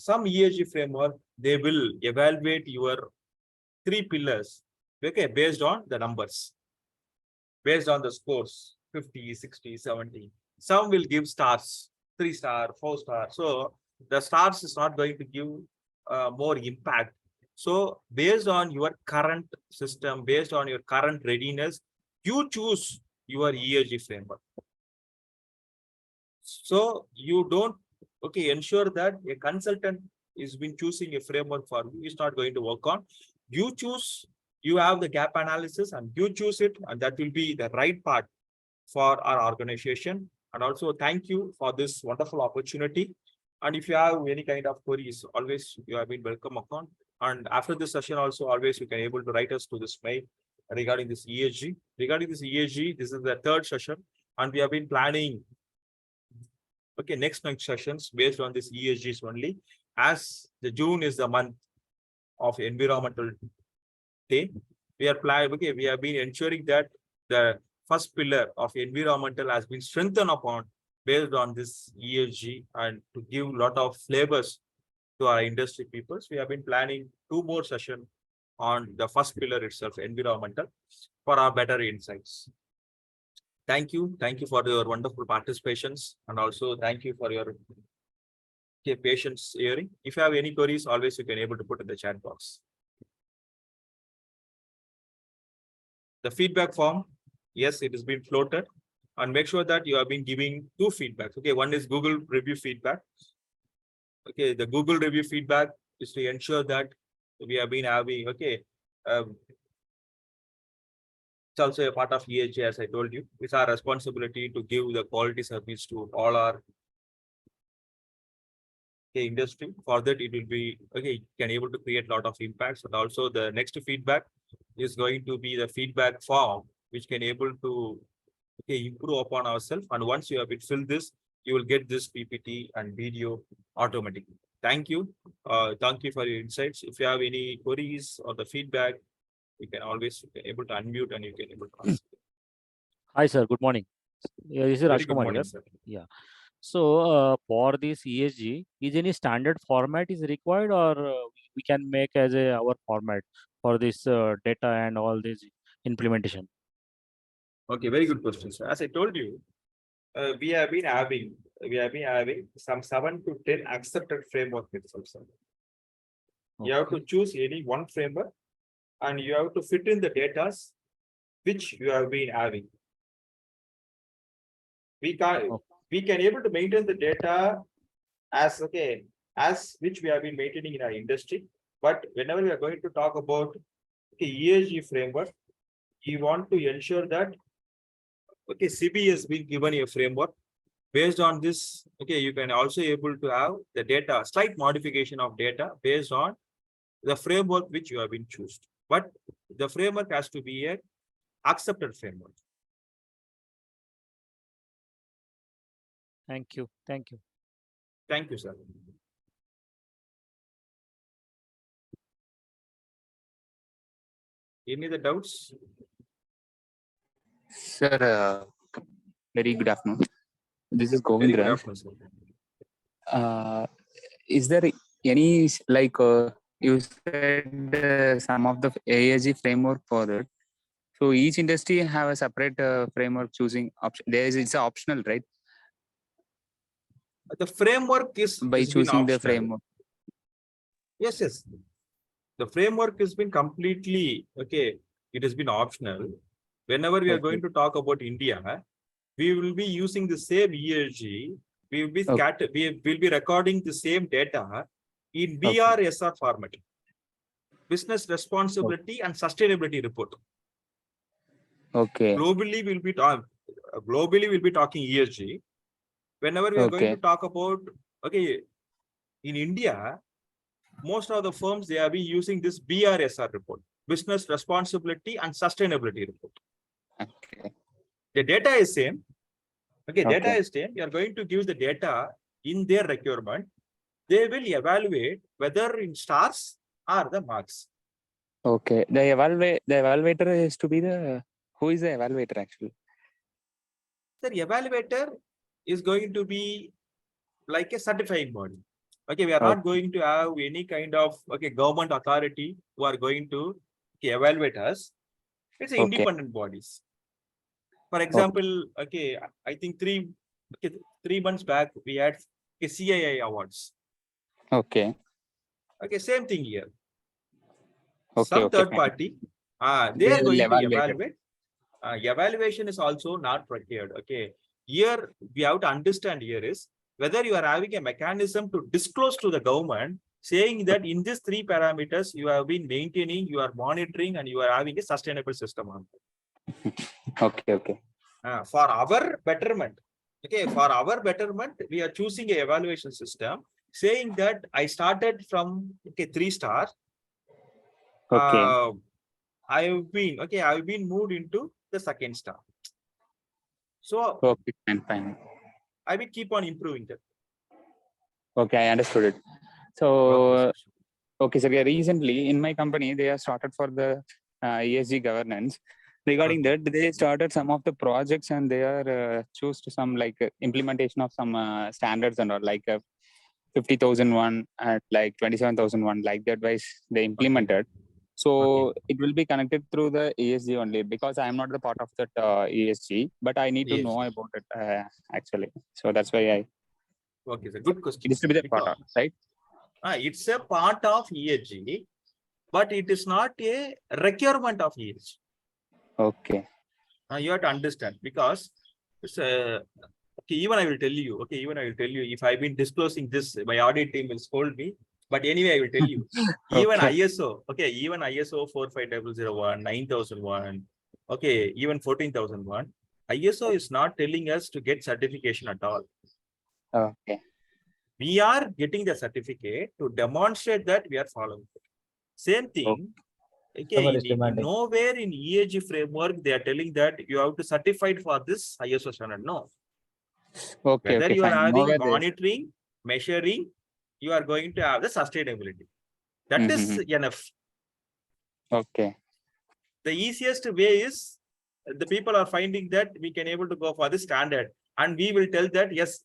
Some ESG framework, they will evaluate your 3 pillars, okay, based on the numbers, based on the scores, 50, 60, 70. Some will give stars, 3-star, 4-star. So the stars is not going to give more impact. So based on your current system, based on your current readiness, you choose your ESG framework. So you don't, okay, ensure that a consultant is been choosing a framework for you, is not going to work on. You choose, you have the gap analysis and you choose it, and that will be the right part for our organization. And also thank you for this wonderful opportunity. And if you have any kind of queries, always you have been welcome upon. And after this session also, always you can able to write us to this mail regarding this ESG. Regarding this ESG, this is the 3rd session, and we have been planning, okay, next sessions based on this ESGs only, as the June is the month of environmental day. We are planning, okay, we have been ensuring that the first pillar of environmental has been strengthened upon based on this ESG, and to give a lot of flavors to our industry peoples. We have been planning 2 more sessions on the first pillar itself, environmental, for our better insights. Thank you. Thank you for your wonderful participations, and also thank you for your patience hearing. If you have any queries, always you can able to put in the chat box. The feedback form, yes, it has been floated, and make sure that you have been giving 2 feedbacks. Okay, one is Google review feedback. Okay, the Google review feedback is to ensure that we have been having, okay, it's also a part of ESG, as I told you. It's our responsibility to give the quality service to all our industry. For that, it will be, okay, can able to create a lot of impacts. And also the next feedback is going to be the feedback form, which can able to, okay, improve upon ourselves. And once you have been filled this, you will get this PPT and video automatically. Thank you. Thank you for your insights. If you have any queries or the feedback, you can always able to unmute and you can able to ask. Hi, sir. Good morning. Yeah, this is Very good Rajkumar morning, here. sir. Yeah. So, for this ESG, is any standard format is required, or we can make as our format for this data and all this implementation? Okay, very good question, sir. As I told you, we have been having some 7 to 10 accepted framework itself, sir. You have to choose any one framework, and you have to fit in the data which you have been having. We can able to maintain the data as, okay, as which we have been maintaining in our industry. But whenever we are going to talk about, okay, ESG framework, you want to ensure that, okay, CB has been given a framework. Based on this, okay, you can also able to have the data, slight modification of data based on the framework which you have been chosen. But the framework has to be a accepted framework. Thank you. Thank you. Thank you, sir. Any other doubts? Sir, very good afternoon. This is Very Govind good Raj. afternoon, sir. Is there any, like, you said some of the ASG framework for that? So each industry have a separate framework choosing option. It's optional, right? The framework is By choosing the framework. Yes, yes. The framework has been completely, okay, it has been optional. Whenever we are going to talk about India, we will be using the same ESG. We will be we will be recording the same data in BRSR format. Business responsibility and sustainability report. Okay. Globally, we'll be talking ESG. Whenever we are going to talk about, okay, in India, most of the firms, they have been using this BRSR report, business responsibility and sustainability report. Okay. The data is same. Okay, data Okay. is same. You are going to give the data in their requirement. They will evaluate whether in stars or the marks. Okay. The evaluator is to be who is the evaluator actually? The evaluator is going to be like a certifying body. Okay, we are not going to have any kind of government authority who are going to evaluate us. It's independent bodies. For example, I think 3 months back we had CII awards. Okay. Okay, same thing here. Okay. Some Okay. third Fine. party, they They are will going to evaluate it. evaluate. Evaluation is also not required. Okay, here we have to understand here is whether you are having a mechanism to disclose to the government saying that in these 3 parameters you have been maintaining, you are monitoring, and you are having a sustainable system on that. Okay. Okay. For our betterment, for our betterment, we are choosing a evaluation system saying that I started from 3 stars. Okay. I've been moved into the 2nd star. So Okay. Fine. I will keep on improving that. Okay, I understood it. So, okay, so recently in my company, they have started for the ESG governance. Regarding that, they started some of the projects and they are choose to some like implementation of some standards and all, like 50,001 and like 27,001, like that wise they implemented. So it will be connected through the ESG only because I am not the part of that ESG, but I need to know about it actually. So that's why Okay, it's a good question. it is to be the part of, right? It's a part of ESG, but it is not a requirement of ESG. Okay. You have to understand because it's even I will tell you. Even I will tell you if I've been disclosing this, my audit team will scold me. But anyway, I will tell you. Even ISO, even ISO 45001, 9001, even 14,001. ISO is not telling us to get certification at all. Okay. We are getting the certificate to demonstrate that we are following it. Same thing. Nowhere in ESG framework they are telling that you have to certify for this ISO standard. No. Okay. Whether Okay. you are Fine. having monitoring, measuring, you are going to have the sustainability. That is enough. Okay. The easiest way is the people are finding that we can able to go for the standard, and we will tell that yes,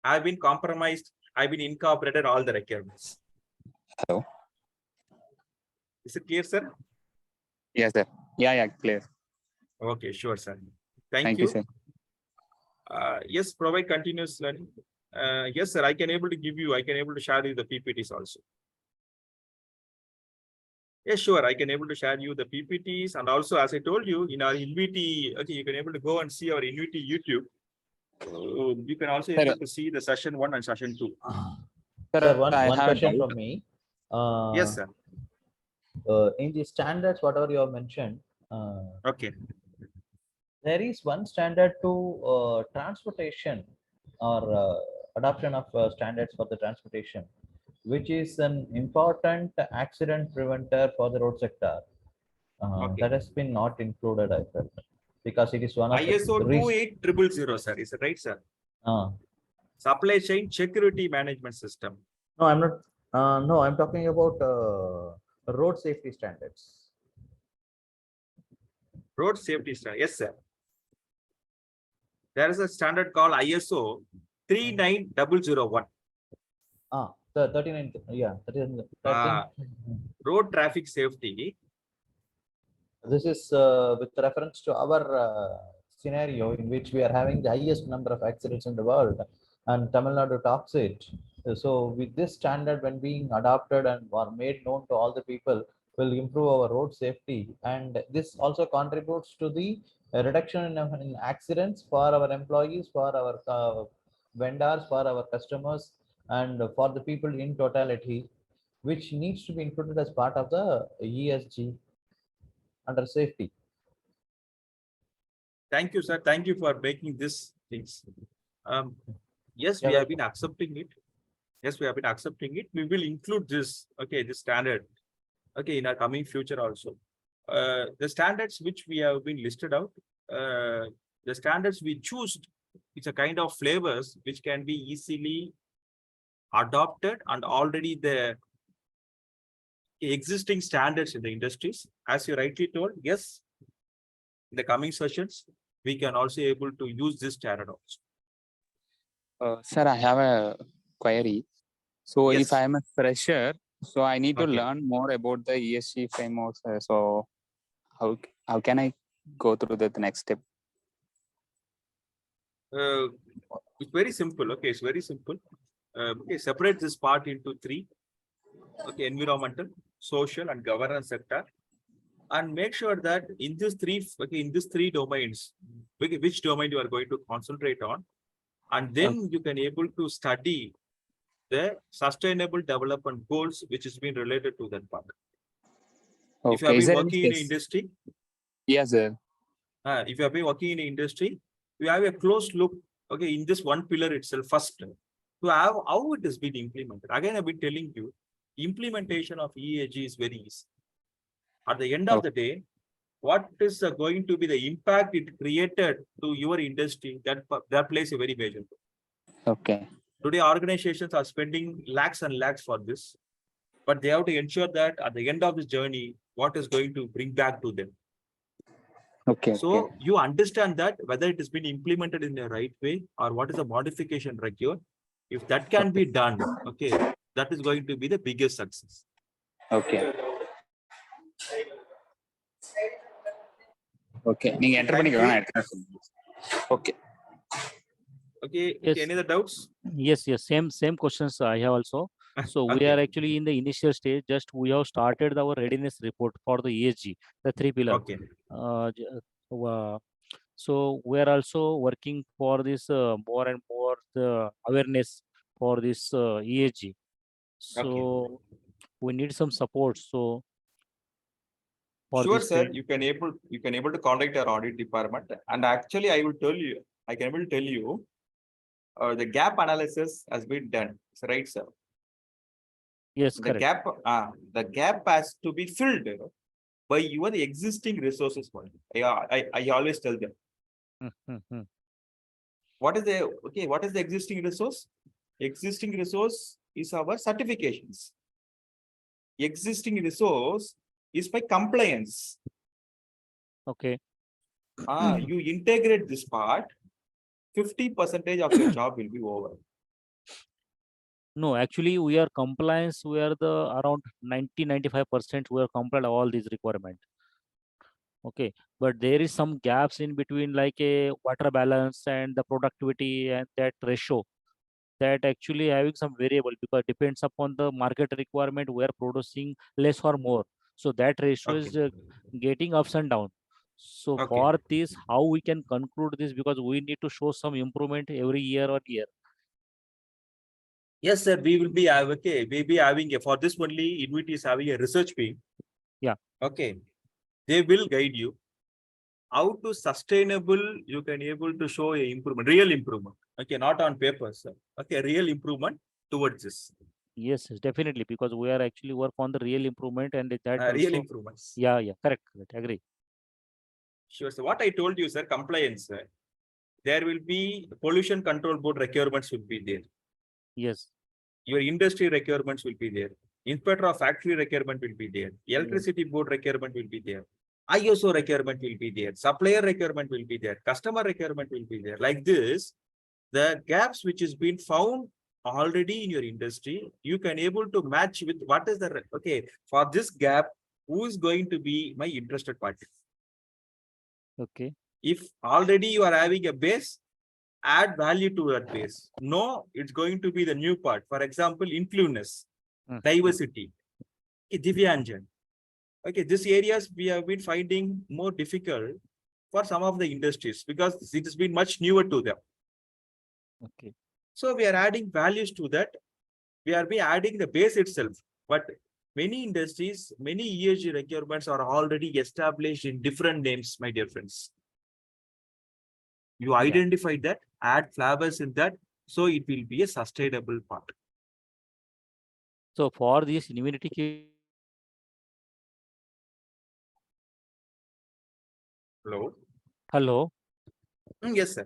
I've been compromised, I've been incorporated all the requirements. Hello. Is it clear, sir? Yes, sir. Yeah, clear. Okay, sure, sir. Thank you, you. sir. Yes, provide continuous learning. Yes, sir. I can able to share you the PPTs also. Yes, sure. I can able to share you the PPTs, and also as I told you in our IINVTY, you can able to go and see our IINVTY YouTube. You can also able to see the session 1 and session 2. Sir, one question from me. Yes, sir. In the standards, whatever you have mentioned, there is one standard to transportation or adoption of standards for the transportation, which is an important accident preventer for the road sector. That has been not included, I felt, because it is one of ISO the 28000, sir. Is it right, sir? Supply chain security management system. No, I'm not. No, I'm talking about road safety standards. Road safety standard. Yes, sir. There is a standard called ISO 39001. The 39. Yeah, 13. Road traffic safety. This is with reference to our scenario in which we are having the highest number of accidents in the world, and Tamil Nadu tops it. So with this standard, when being adopted and are made known to all the people, will improve our road safety, and this also contributes to the reduction in accidents for our employees, for our vendors, for our customers, and for the people in totality, which needs to be included as part of the ESG under safety. Thank you, sir. Thank you for making this things. Yes, we have been accepting it. Yes, we have been accepting it. We will include this, this standard, in our coming future also. the standards which we have been listed out, the standards we choose, it's a kind of flavors which can be easily adopted and already the existing standards in the industries. As you rightly told, yes, in the coming sessions, we can also able to use this standard also. Sir, I have a query. So Yes. if I am a fresher, so I need to Okay. learn more about the ESG frameworks. So how can I go through the next step? It's very simple. Okay, it's very simple. Okay, separate this part into three. Okay, environmental, social, and governance sector, and make sure that in these three domains, which domain you are going to concentrate on, and then you can able to study the sustainable development goals which is being related to that part. If you have Okay, is been there any working in industry, Yes, sir. if you have been working in industry, you have a close look, okay, in this one pillar itself first, to have how it has been implemented. Again, I've been telling you, implementation of ESG is very easy. At the end of the day, what is going to be the impact it created to your industry, that plays a very major role. Okay. Today, organizations are spending lakhs and lakhs for this, but they have to ensure that at the end of this journey, what is going to bring back to them. Okay. So you understand that whether it has been implemented in the right way or what is the modification required. If that can be done, okay, that is going to be the biggest success. Okay. Okay. நீங்க enter பண்ணிக்கோங்க நான் எடுத்துறேன். Okay. Okay, Yes. any other doubts? Yes, same questions I have also. So we Okay. are actually in the initial stage. Just we have started our readiness report for the ESG, the 3 pillar. Okay. So we are also working for this more and more the awareness for this ESG. So we need some support. So for Sure, this sir. thing, You can able to contact our audit department, and actually, I will tell you, I can able to tell you, the gap analysis has been done. Right, sir? yes, The correct. gap has to be filled by your existing resources. I always tell them. What is the existing resource? Existing resource is our certifications. Existing resource is by compliance. Okay. You integrate this part, 50% of your job will be over. No, actually we are compliance. We are the around 90-95% we are compliant all these requirements. Okay, but there is some gaps in between, like a water balance and the productivity and that ratio, that actually having some variable because depends upon the market requirement. We are producing less or more, so that ratio is getting ups and down. So for this, how we can conclude this, because we need to show some improvement every year or year. Yes, sir. We will be we'll be having for this only. IINVTY is having a research wing. Yeah. Okay. They will guide you how to sustainable. You can able to show a improvement, real improvement. Okay, not on paper, sir. Okay, real improvement towards this. Yes, definitely, because we are actually work on the real improvement and that real also, improvements. Yeah, correct. Agree. Sure. So what I told you, sir, compliance. Sir. There will be pollution control board requirements will be there. Yes. Your industry requirements will be there. Inspector of factory requirement will be there. Electricity board requirement will be there. ISO requirement will be there. Supplier requirement will be there. Customer requirement will be there. Like this, the gaps which is been found already in your industry, you can able to match with what is the, for this gap, who is going to be my interested party? Okay. If already you are having a base, add value to that base. No, it's going to be the new part. For example, inclusiveness, diversity, Divyanjan. Okay, these areas we have been finding more difficult for some of the industries because it has been much newer to them. Okay. So we are adding values to that. We are be adding the base itself. But many industries, many ESG requirements are already established in different names, my dear friends. You identify that, add flavors in that, so it will be a sustainable part. So for this IINVTY Hello. Hello. Yes, sir.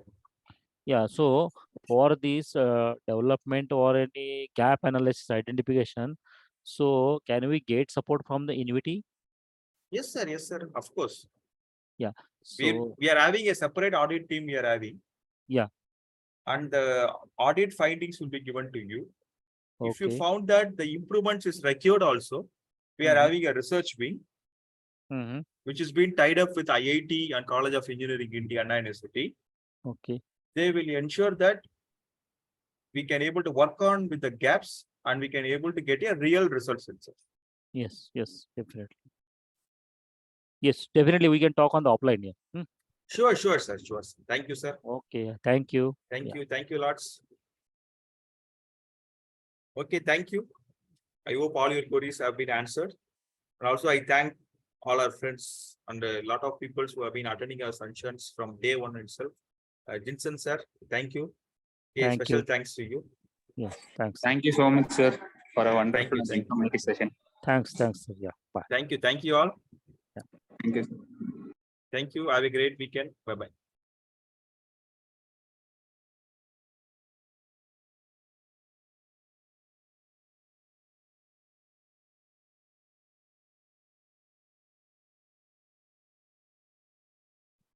Yeah. So for this development or any gap analysis identification, so can we get support from the IINVTY? Yes, sir. Yes, sir. Of course. So We are having a separate audit team we are having. Yeah. And the audit findings will be given to you. If you okay. found that the improvements is required also, we are Mhm. having a research wing, Mhm. which is being tied up with IIT and College of Engineering India, Anna University. Okay. They will ensure that we can able to work on with the gaps and we can able to get a real results itself. Yes. Yes. Definitely. Yes. Definitely. We can talk on the offline. Yeah. Sure, sure, sir. Sure. Sir. Thank you, sir. Okay. Thank you. Thank Yeah. you. Thank you, lots. Okay, thank you. I hope all your queries have been answered. And also, I thank all our friends and a lot of people who have been attending our functions from day one itself. Jinsen, sir, thank you. A Thank special you. thanks to you. Yes. Thanks. Thank you so much, sir, for a wonderful you, and thank you. informative session. Thanks. Thanks. Sir. Yeah. Bye. Thank you. Thank you all. Thank you. Thank you. Have a great weekend. Bye-bye.